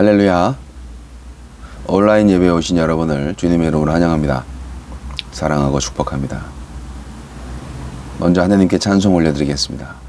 할렐루야. 온라인 예배에 오신 여러분을 주님의 이름으로 환영합니다. 사랑하고 축복합니다. 먼저 하나님께 찬송 올려드리겠습니다.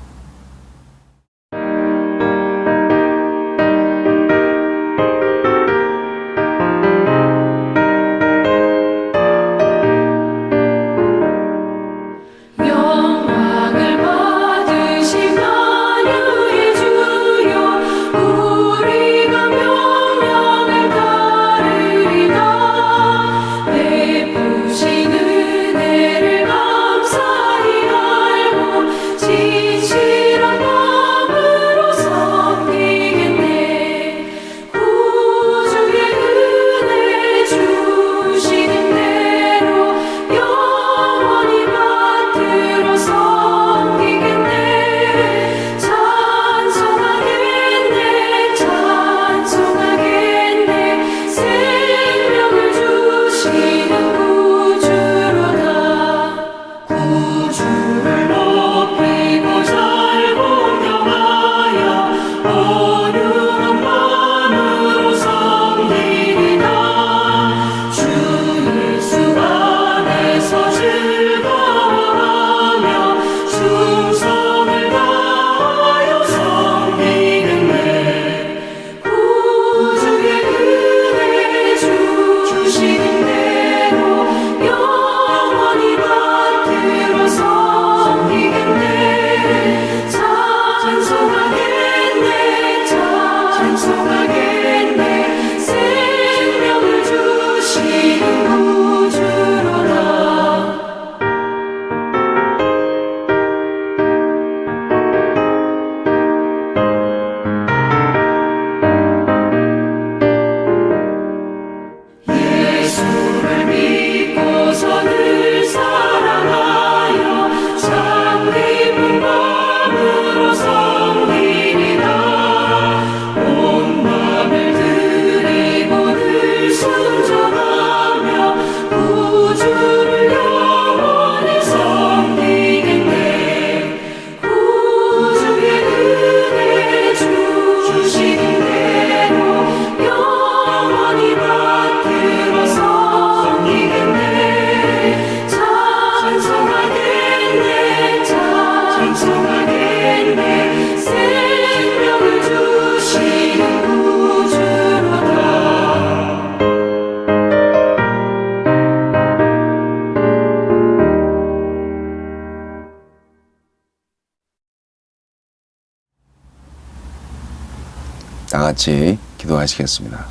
다 같이 기도하시겠습니다.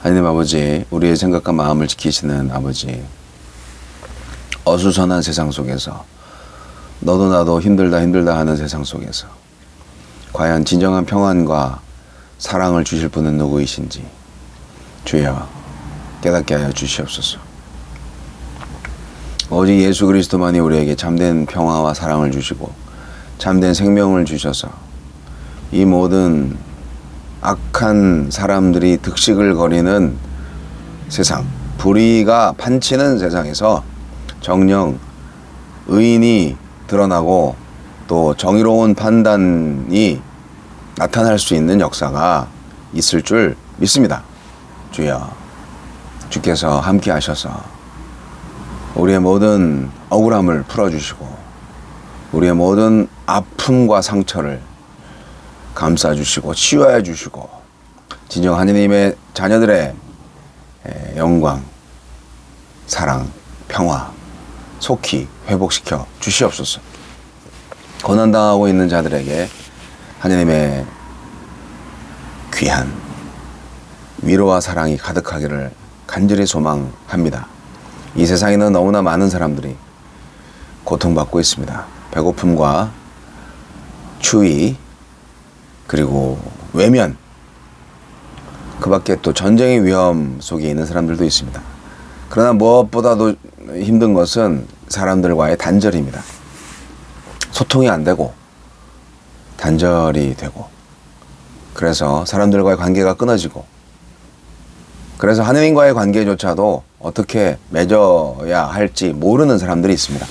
하나님 아버지, 우리의 생각과 마음을 지키시는 아버지, 어수선한 세상 속에서 너도 나도 힘들다 하는 세상 속에서 과연 진정한 평안과 사랑을 주실 분은 누구이신지 주여 깨닫게 하여 주시옵소서. 오직 예수 그리스도만이 우리에게 참된 평화와 사랑을 주시고 참된 생명을 주셔서 이 모든 악한 사람들이 득식을 거리는 세상, 불의가 판치는 세상에서 정녕 의인이 드러나고 또 정의로운 판단이 나타날 수 있는 역사가 있을 줄 믿습니다. 주여, 주께서 함께 하셔서 우리의 모든 억울함을 풀어주시고 우리의 모든 아픔과 상처를 감싸주시고 치유해 주시고 진정 하느님의 자녀들의 영광, 사랑, 평화 속히 회복시켜 주시옵소서. 고난당하고 있는 자들에게 하느님의 귀한 위로와 사랑이 가득하기를 간절히 소망합니다. 이 세상에는 너무나 많은 사람들이 고통받고 있습니다. 배고픔과 추위 그리고 외면, 그 밖에 또 전쟁의 위험 속에 있는 사람들도 있습니다. 그러나 무엇보다도 힘든 것은 사람들과의 단절입니다. 소통이 안 되고 단절이 되고 그래서 사람들과의 관계가 끊어지고 그래서 하느님과의 관계조차도 어떻게 맺어야 할지 모르는 사람들이 있습니다.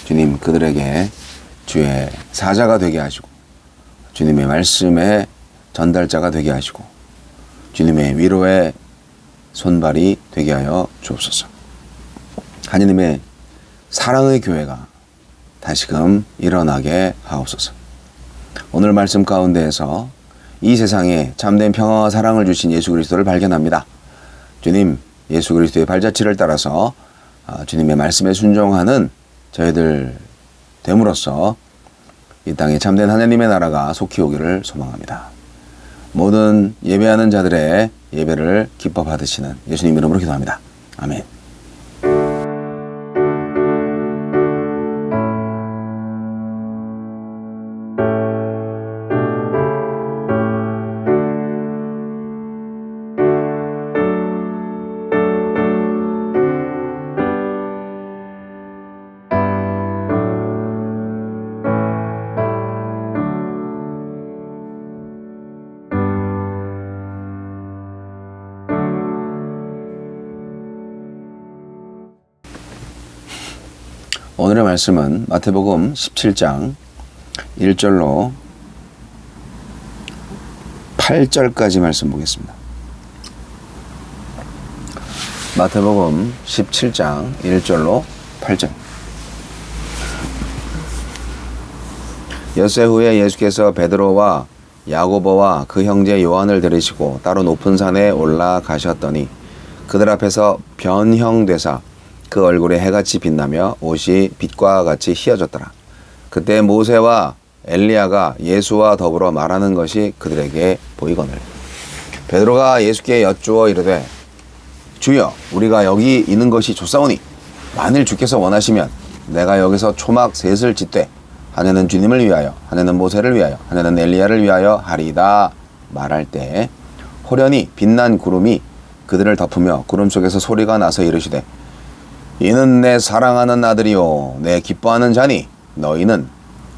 주님, 그들에게 주의 사자가 되게 하시고 주님의 말씀의 전달자가 되게 하시고 주님의 위로의 손발이 되게 하여 주옵소서. 하느님의 사랑의 교회가 다시금 일어나게 하옵소서. 오늘 말씀 가운데에서 이 세상에 참된 평화와 사랑을 주신 예수 그리스도를 발견합니다. 주님 예수 그리스도의 발자취를 따라서 주님의 말씀에 순종하는 저희들 됨으로써 이 땅에 참된 하나님의 나라가 속히 오기를 소망합니다. 모든 예배하는 자들의 예배를 기뻐 받으시는 예수님 이름으로 기도합니다. 아멘. 오늘의 말씀은 마태복음 17장 1절로 8절까지 말씀 보겠습니다. 마태복음 17장 1절로 8절. 엿새 후에 예수께서 베드로와 야고보와 그 형제 요한을 데리시고 따로 높은 산에 올라가셨더니 그들 앞에서 변형되사 그 얼굴에 해같이 빛나며 옷이 빛과 같이 희어졌더라. 그때 모세와 엘리야가 예수와 더불어 말하는 것이 그들에게 보이거늘 베드로가 예수께 여쭈어 이르되 주여 우리가 여기 있는 것이 좋사오니 만일 주께서 원하시면 내가 여기서 초막 셋을 짓되 하나는 주님을 위하여 하나는 모세를 위하여 하나는 엘리야를 위하여 하리이다 말할 때 호련히 빛난 구름이 그들을 덮으며 구름 속에서 소리가 나서 이르시되 이는 내 사랑하는 아들이요 내 기뻐하는 자니 너희는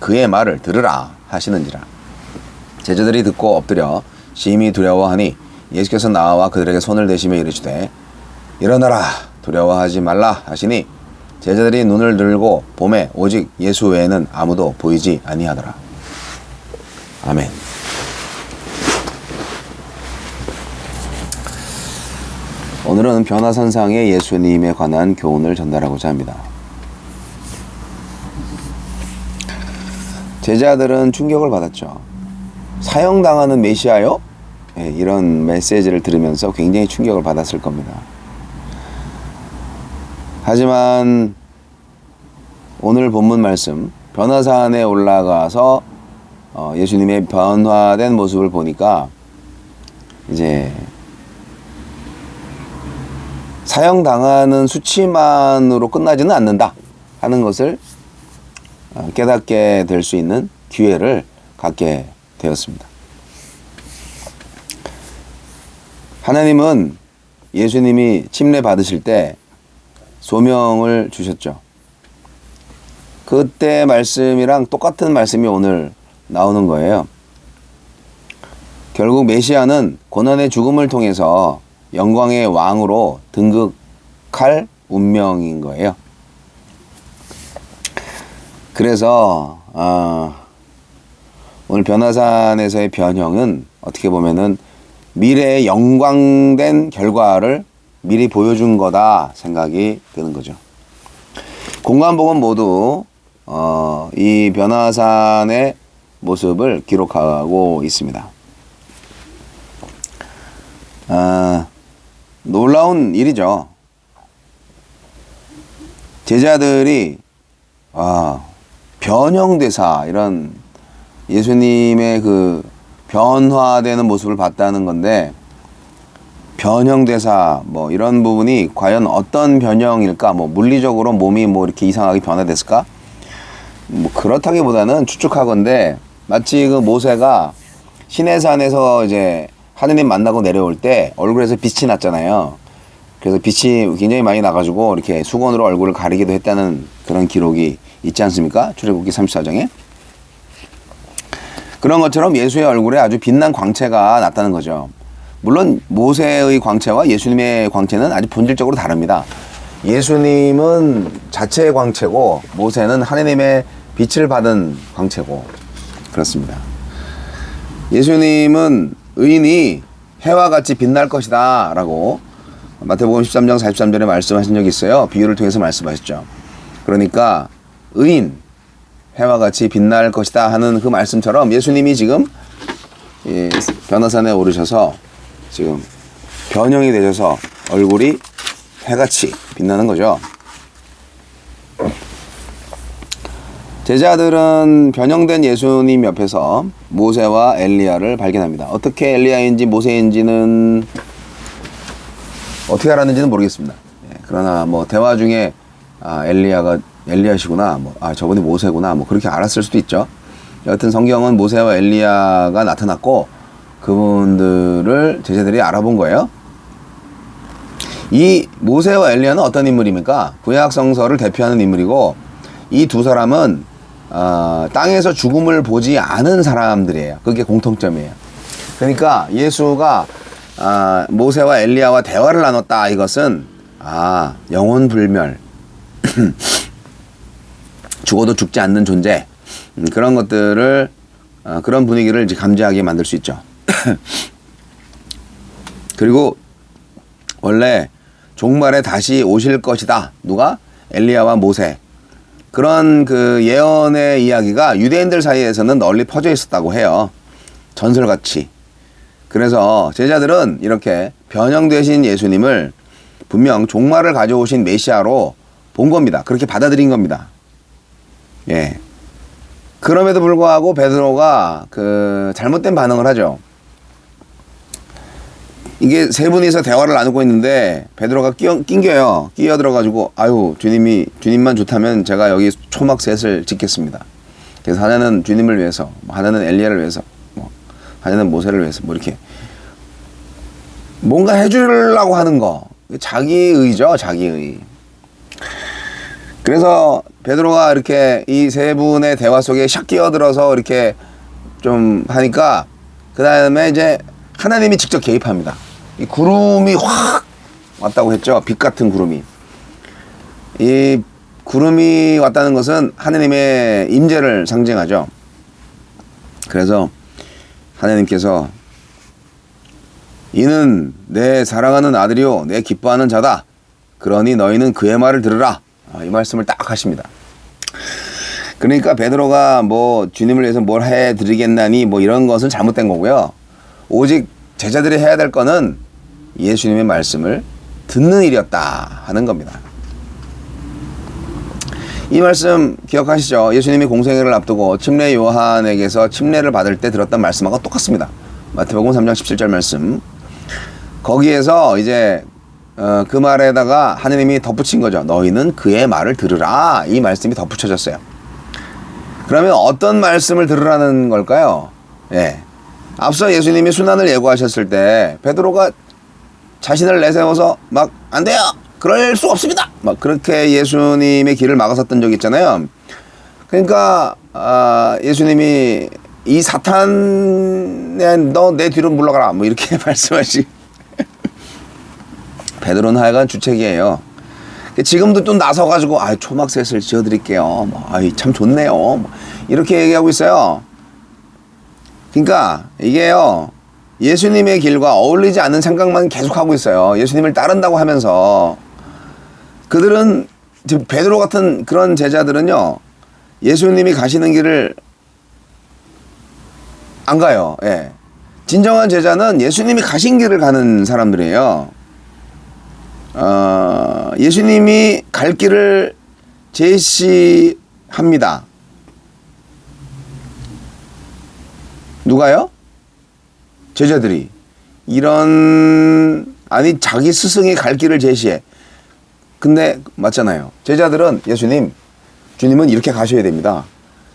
그의 말을 들으라 하시는지라. 제자들이 듣고 엎드려 심히 두려워하니 예수께서 나와 그들에게 손을 대시며 이르시되 일어나라 두려워하지 말라 하시니 제자들이 눈을 들고 보매 오직 예수 외에는 아무도 보이지 아니하더라. 아멘. 오늘은 변화선상의 예수님에 관한 교훈을 전달하고자 합니다. 제자들은 충격을 받았죠. 사형당하는 메시아요? 네, 이런 메시지를 들으면서 굉장히 충격을 받았을 겁니다. 하지만 오늘 본문 말씀 변화산에 올라가서 예수님의 변화된 모습을 보니까 이제 사형당하는 수치만으로 끝나지는 않는다 하는 것을 깨닫게 될 수 있는 기회를 갖게 되었습니다. 하나님은 예수님이 침례 받으실 때 소명을 주셨죠. 그때 말씀이랑 똑같은 말씀이 오늘 나오는 거예요. 결국 메시아는 고난의 죽음을 통해서 영광의 왕으로 등극할 운명인 거예요. 그래서 오늘 변화산에서의 변형은 어떻게 보면은 미래의 영광된 결과를 미리 보여준 거다 생각이 드는 거죠. 공관복은 모두 이 변화산의 모습을 기록하고 있습니다. 놀라운 일이죠. 제자들이 변형대사 이런 예수님의 그 변화되는 모습을 봤다는 건데 변형대사 뭐 이런 부분이 과연 어떤 변형일까? 뭐 물리적으로 몸이 뭐 이렇게 이상하게 변화됐을까? 뭐 그렇다기보다는 추측하건대 마치 그 모세가 시내산에서 이제 하느님 만나고 내려올 때 얼굴에서 빛이 났잖아요. 그래서 빛이 굉장히 많이 나가지고 이렇게 수건으로 얼굴을 가리기도 했다는 그런 기록이 있지 않습니까? 출애굽기 34장에. 그런 것처럼 예수의 얼굴에 아주 빛난 광채가 났다는 거죠. 물론 모세의 광채와 예수님의 광채는 아주 본질적으로 다릅니다. 예수님은 자체의 광채고 모세는 하느님의 빛을 받은 광채고 그렇습니다. 예수님은 의인이 해와 같이 빛날 것이다 라고 마태복음 13장 43절에 말씀하신 적이 있어요. 비유를 통해서 말씀하셨죠. 그러니까 의인 해와 같이 빛날 것이다 하는 그 말씀처럼 예수님이 지금 변화산에 오르셔서 지금 변형이 되셔서 얼굴이 해같이 빛나는 거죠. 제자들은 변형된 예수님 옆에서 모세와 엘리야를 발견합니다. 어떻게 엘리야인지 모세인지는 어떻게 알았는지는 모르겠습니다. 그러나 뭐 대화 중에 엘리야시구나, 저분이 모세구나, 그렇게 알았을 수도 있죠. 여하튼 성경은 모세와 엘리야가 나타났고 그분들을 제자들이 알아본 거예요. 이 모세와 엘리야는 어떤 인물입니까? 구약 성서를 대표하는 인물이고 이 두 사람은 땅에서 죽음을 보지 않은 사람들이에요. 그게 공통점이에요. 그러니까 예수가 모세와 엘리야와 대화를 나눴다. 이것은 영혼 불멸, 죽어도 죽지 않는 존재, 그런 것들을 그런 분위기를 이제 감지하게 만들 수 있죠. 그리고 원래 종말에 다시 오실 것이다. 누가? 엘리야와 모세. 그런 그 예언의 이야기가 유대인들 사이에서는 널리 퍼져 있었다고 해요. 전설같이. 그래서 제자들은 이렇게 변형되신 예수님을 분명 종말을 가져오신 메시아로 본 겁니다. 그렇게 받아들인 겁니다. 예. 그럼에도 불구하고 베드로가 그 잘못된 반응을 하죠. 이게 세 분이서 대화를 나누고 있는데 베드로가 낑겨요. 끼어들어가지고 주님만 좋다면 제가 여기 초막 셋을 짓겠습니다. 그래서 하나는 주님을 위해서, 하나는 엘리야를 위해서, 하나는 모세를 위해서, 이렇게 뭔가 해주려고 하는 거, 자기의죠, 자기의. 그래서 베드로가 이렇게 이 세 분의 대화 속에 샥 끼어들어서 이렇게 좀 하니까 그 다음에 이제 하나님이 직접 개입합니다. 이 구름이 확 왔다고 했죠. 빛 같은 구름이. 이 구름이 왔다는 것은 하나님의 임재를 상징하죠. 그래서 하나님께서 이는 내 사랑하는 아들이요 내 기뻐하는 자다. 그러니 너희는 그의 말을 들으라. 이 말씀을 딱 하십니다. 그러니까 베드로가 주님을 위해서 뭘 해드리겠나니 이런 것은 잘못된 거고요. 오직 제자들이 해야 될 거는 예수님의 말씀을 듣는 일이었다 하는 겁니다. 이 말씀 기억하시죠? 예수님이 공생애를 앞두고 침례 요한에게서 침례를 받을 때 들었던 말씀하고 똑같습니다. 마태복음 3장 17절 말씀. 거기에서 이제 그 말에다가 하느님이 덧붙인 거죠. 너희는 그의 말을 들으라. 이 말씀이 덧붙여졌어요. 그러면 어떤 말씀을 들으라는 걸까요? 예. 앞서 예수님이 순환을 예고하셨을 때 베드로가 자신을 내세워서 안 돼요. 그럴 수 없습니다. 그렇게 예수님의 길을 막아섰던 적이 있잖아요. 그러니까 예수님이 이 사탄 너 내 뒤로 물러가라 이렇게 말씀하시. 베드로는 하여간 주책이에요. 지금도 좀 나서가지고 초막셋을 지어드릴게요. 참 좋네요. 이렇게 얘기하고 있어요. 그러니까 이게요. 예수님의 길과 어울리지 않는 생각만 계속하고 있어요. 예수님을 따른다고 하면서. 그들은 베드로 같은 그런 제자들은요. 예수님이 가시는 길을 안 가요. 예. 진정한 제자는 예수님이 가신 길을 가는 사람들이에요. 예수님이 갈 길을 제시합니다. 누가요? 제자들이. 아니 자기 스승이 갈 길을 제시해. 근데 맞잖아요. 제자들은 주님은 이렇게 가셔야 됩니다.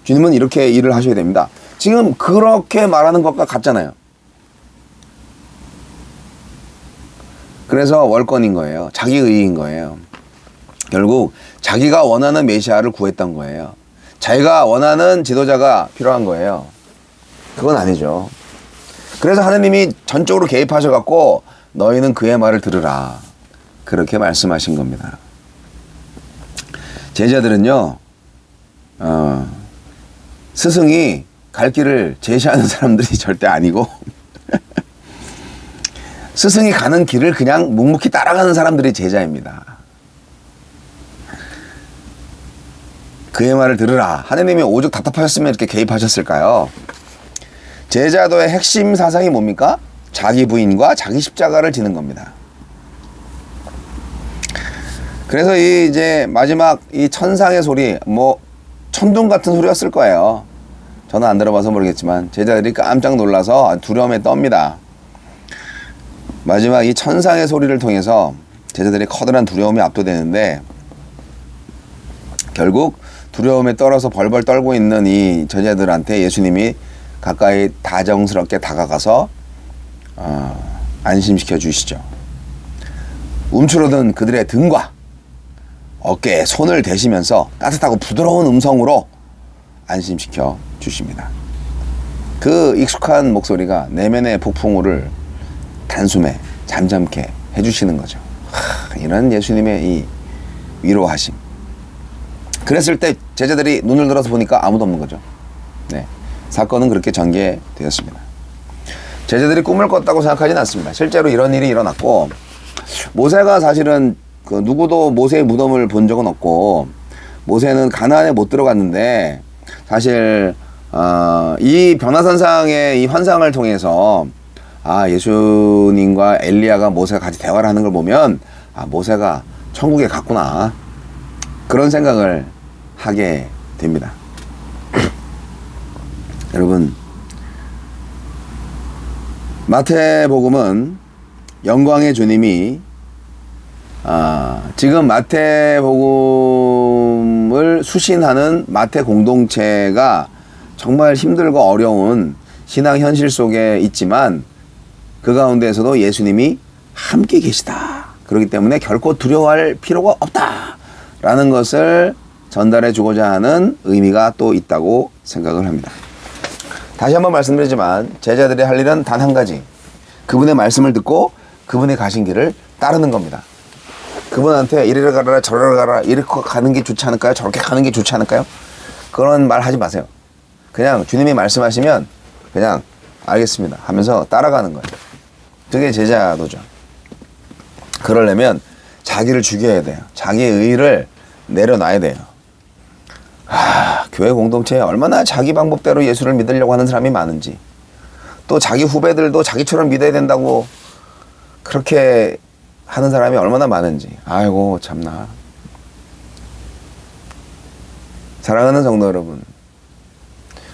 주님은 이렇게 일을 하셔야 됩니다. 지금 그렇게 말하는 것과 같잖아요. 그래서 월권인 거예요. 자기의인 거예요. 결국 자기가 원하는 메시아를 구했던 거예요. 자기가 원하는 지도자가 필요한 거예요. 그건 아니죠. 그래서 하느님이 전적으로 개입하셔갖고 너희는 그의 말을 들으라. 그렇게 말씀하신 겁니다. 제자들은요. 스승이 갈 길을 제시하는 사람들이 절대 아니고 스승이 가는 길을 그냥 묵묵히 따라가는 사람들이 제자입니다. 그의 말을 들으라. 하느님이 오죽 답답하셨으면 이렇게 개입하셨을까요? 제자도의 핵심 사상이 뭡니까? 자기 부인과 자기 십자가를 지는 겁니다. 그래서 이제 마지막 이 천상의 소리, 뭐 천둥 같은 소리였을 거예요. 저는 안 들어봐서 모르겠지만 제자들이 깜짝 놀라서 두려움에 떱니다. 마지막 이 천상의 소리를 통해서 제자들이 커다란 두려움에 압도되는데, 결국 두려움에 떨어서 벌벌 떨고 있는 이 제자들한테 예수님이 가까이 다정스럽게 다가가서 안심시켜 주시죠. 움츠러든 그들의 등과 어깨에 손을 대시면서 따뜻하고 부드러운 음성으로 안심시켜 주십니다. 그 익숙한 목소리가 내면의 폭풍우를 단숨에 잠잠케 해주시는 거죠. 이런 예수님의 이 위로하심. 그랬을 때 제자들이 눈을 들어서 보니까 아무도 없는 거죠. 네, 사건은 그렇게 전개되었습니다. 제자들이 꿈을 꿨다고 생각하진 않습니다. 실제로 이런 일이 일어났고, 모세가 사실은 그 누구도 모세의 무덤을 본 적은 없고, 모세는 가나안에 못 들어갔는데, 사실 이 변화산상의 이 환상을 통해서 예수님과 엘리야가 모세가 같이 대화를 하는 걸 보면 모세가 천국에 갔구나, 그런 생각을 하게 됩니다. 여러분, 마태복음은 영광의 주님이 지금 마태복음을 수신하는 마태 공동체가 정말 힘들고 어려운 신앙 현실 속에 있지만, 그 가운데에서도 예수님이 함께 계시다. 그렇기 때문에 결코 두려워할 필요가 없다 라는 것을 전달해 주고자 하는 의미가 또 있다고 생각을 합니다. 다시 한번 말씀드리지만 제자들이 할 일은 단 한 가지, 그분의 말씀을 듣고 그분의 가신 길을 따르는 겁니다. 그분한테 이리로 가라 저리로 가라, 이렇게 가는 게 좋지 않을까요? 저렇게 가는 게 좋지 않을까요? 그런 말 하지 마세요. 그냥 주님이 말씀하시면 그냥 알겠습니다 하면서 따라가는 거예요. 그게 제자도죠. 그러려면 자기를 죽여야 돼요. 자기의 의의를 내려놔야 돼요. 교회 공동체에 얼마나 자기 방법대로 예수를 믿으려고 하는 사람이 많은지, 또 자기 후배들도 자기처럼 믿어야 된다고 그렇게 하는 사람이 얼마나 많은지. 아이고 참나. 사랑하는 성도 여러분,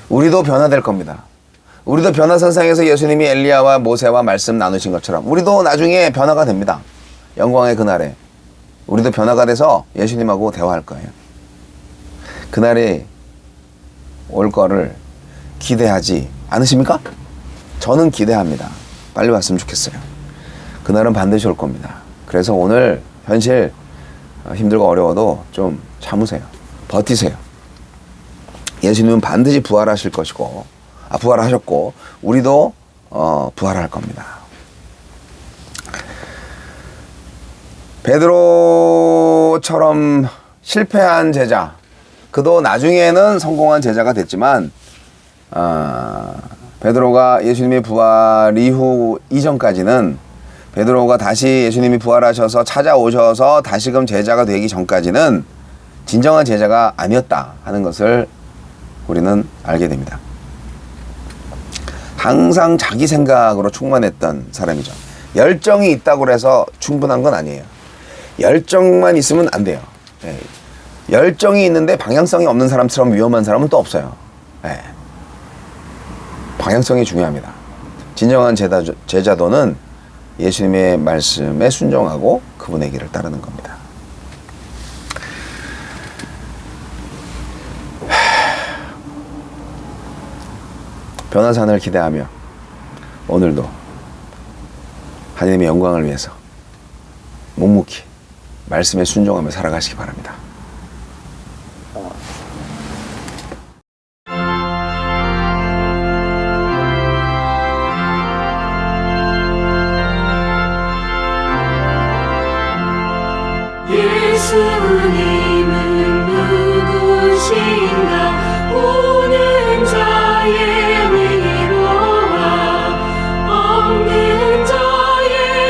우리도 변화될 겁니다. 우리도 변화선상에서 예수님이 엘리야와 모세와 말씀 나누신 것처럼 우리도 나중에 변화가 됩니다. 영광의 그날에 우리도 변화가 돼서 예수님하고 대화할 거예요. 그날이 올 거를 기대하지 않으십니까? 저는 기대합니다. 빨리 왔으면 좋겠어요. 그날은 반드시 올 겁니다. 그래서 오늘 현실 힘들고 어려워도 좀 참으세요. 버티세요. 예수님은 반드시 부활하실 것이고, 부활하셨고 우리도 부활할 겁니다. 베드로처럼 실패한 제자, 그도 나중에는 성공한 제자가 됐지만, 베드로가 예수님의 부활 이후 이전까지는, 베드로가 다시 예수님이 부활하셔서 찾아오셔서 다시금 제자가 되기 전까지는 진정한 제자가 아니었다 하는 것을 우리는 알게 됩니다. 항상 자기 생각으로 충만했던 사람이죠. 열정이 있다고 해서 충분한 건 아니에요. 열정만 있으면 안 돼요. 네. 열정이 있는데 방향성이 없는 사람처럼 위험한 사람은 또 없어요. 네. 방향성이 중요합니다. 진정한 제자도는 예수님의 말씀에 순종하고 그분의 길을 따르는 겁니다. 변화산을 기대하며 오늘도 하나님의 영광을 위해서 묵묵히 말씀에 순종하며 살아가시기 바랍니다. 예수님은 누구신가? 오는 자의 위로와 없는 자의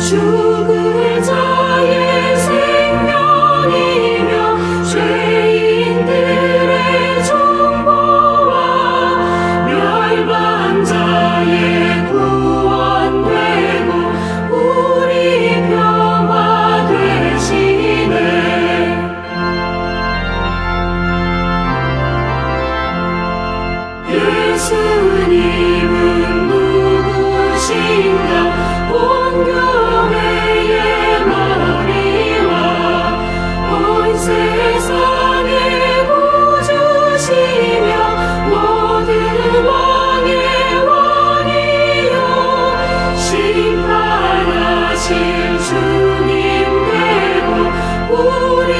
죽을 자의 생명이며 죄인들의 정보와 멸망 자의 구원되고 우리 평화 되시네. 예수님은 누구신가? 온 교회의 머리와 온 세상의 구주시며 모든 왕의 왕이요 심판하실 주님 되고 우리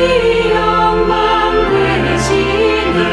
영광 되시네.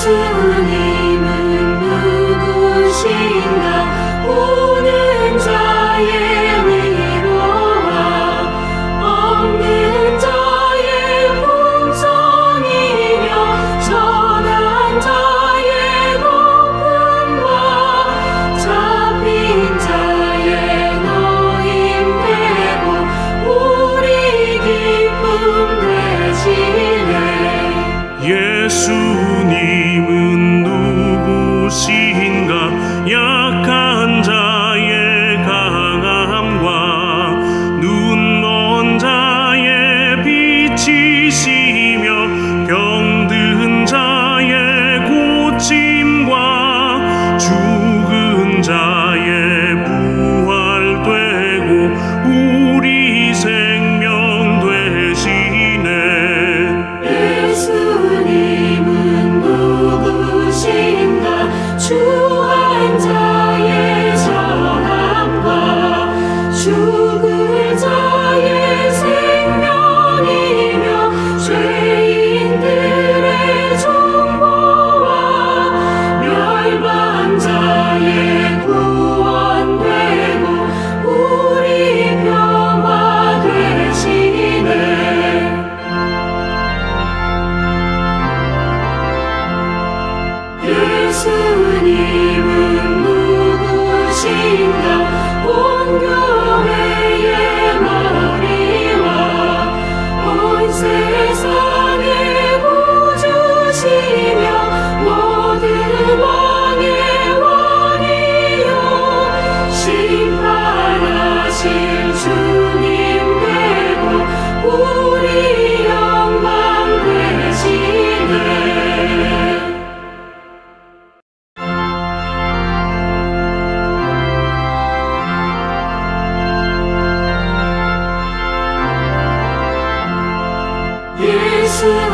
예수님은 누구신가 오는 자의 위로와 없는 자의 풍성이며 전한 자의 높음과 잡힌 자의 너임되고 우리 기쁨 되시네. 예수님은 누구신가 약한 자의 강함과 눈먼 자의 빛이시며 병든 자의 고침과 죽은 자의 부활되고 우리 생명 되시네. 예수님은 누구신가 주한 자의 전함과 죽을 자의 생명이며 죄인들의 중보와 멸망 자의 구원되고 우리 평화 되시네. 예수님은 누구신가 온 교회의 머리와 온 세상의 구주시며 모든 왕의 왕이요 심판하실 주님 되고 우리 영광 되시네.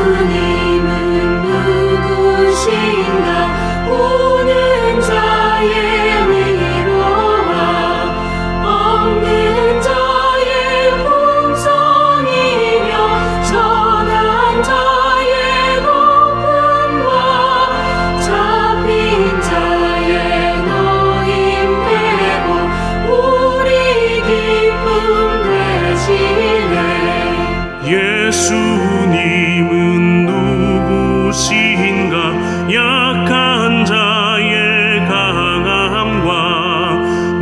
예수님은 누구신가 오는 자의 위로와 없는 자의 풍성이며 전한 자의 높음과 잡힌 자의 너임되고 우리 기쁨 되시네. 예수님은 누구신가 약한 자의 강함과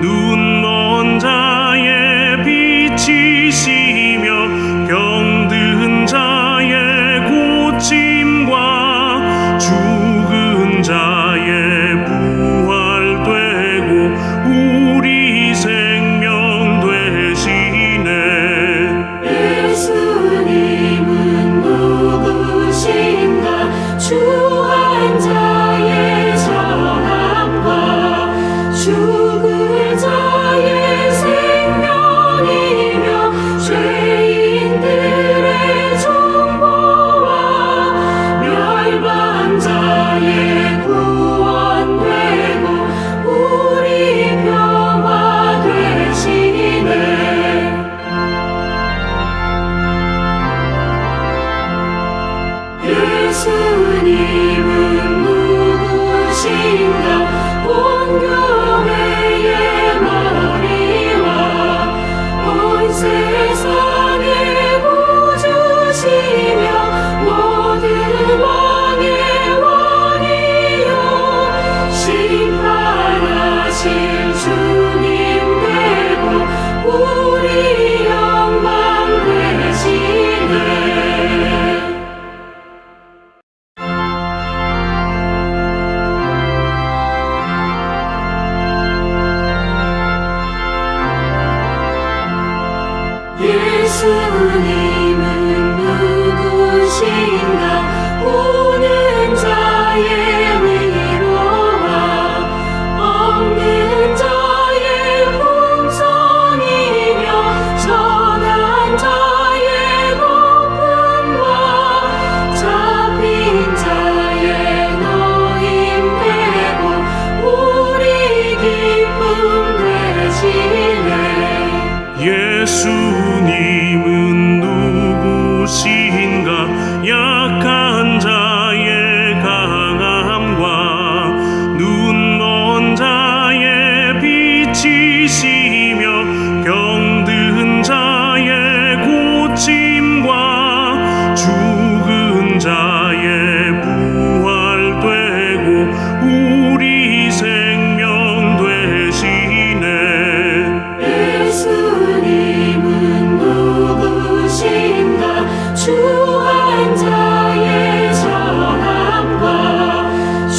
눈먼 자의 빛이시며 병든 자의 고침과 죽은 자의 부활되고 우리 생명 되시네. 예수님은 누구신가 주한 자의 전함과 죽을 자의 생명이며 죄인들의 중보와 멸망 자의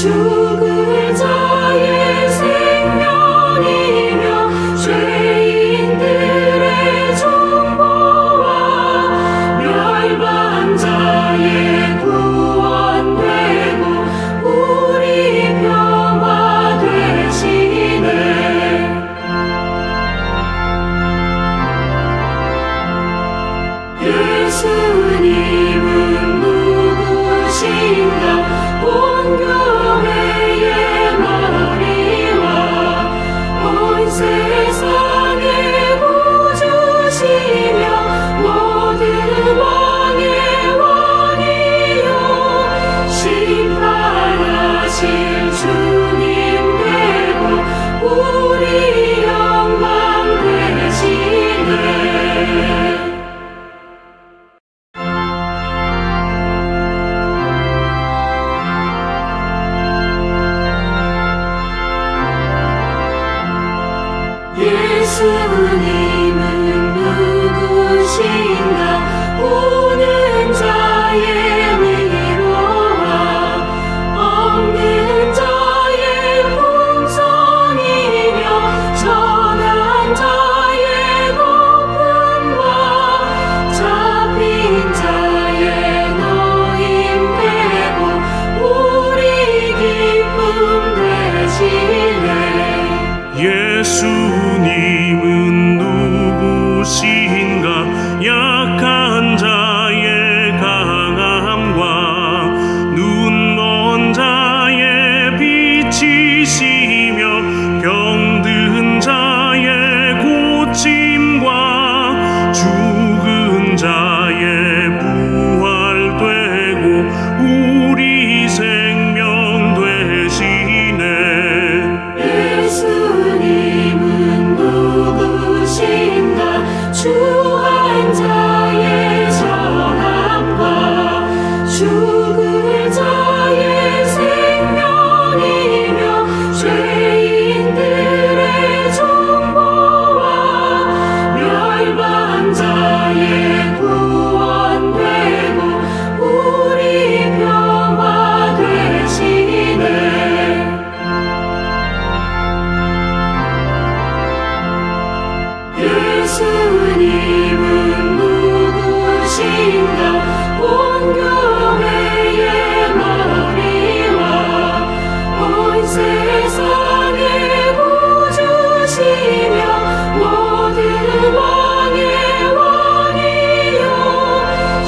죽을 자의 생명이며 죄인들의 중보와 멸망 자의 구원되고 우리 평화 되시네. 예수님은 누구신가? 온 교회의 머리와 온 세상의 구주시며 모든 왕의 왕이요 심판하실 주님 되고 우리 영광 되시네. 예수님은 누구신가? 오는 자의 위로와 없는 자의 풍성이며 전한 자의 높음과 잡힌 자의 노임되고 우리 기쁨 되시네. 예수님은 누구신가? 약한 자의 강함과 눈먼 자의 빛이시며 병든 자의 고침과 죽은 자의 부활되고 우리 생명 되시네. 예수님은 누구신가? 주한 자의 전함과 죽을 자의 생명이며 죄인들의 중보와 멸망 자의 구원되고 우리 평화 되시네. 예수님은 누구신가? 온 교회의 머리와 온 세상의 구주시며 모든 왕의 왕이요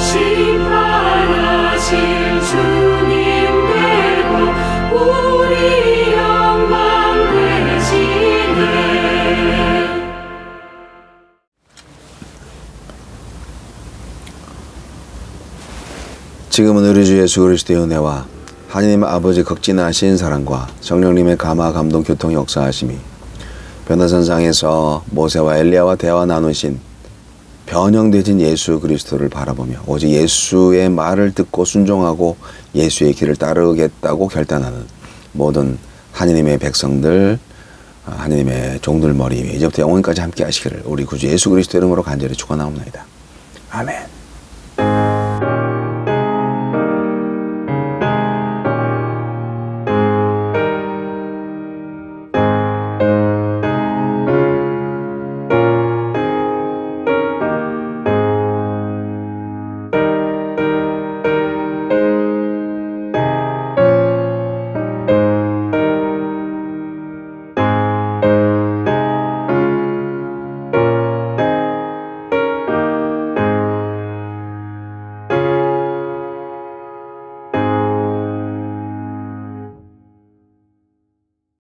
심판하실 주님 되고 우리 영광 되시네. 지금은 우리 주 예수 그리스도의 은혜와 하나님 아버지 극진하신 사랑과 성령님의 감화 감동 교통 역사하심이 변화선상에서 모세와 엘리야와 대화 나누신 변형되진 예수 그리스도를 바라보며 오직 예수의 말을 듣고 순종하고 예수의 길을 따르겠다고 결단하는 모든 하느님의 백성들, 하느님의 종들 머리 위에 이제부터 영원까지 함께 하시기를 우리 구주 예수 그리스도 이름으로 간절히 축원하옵나이다. 아멘.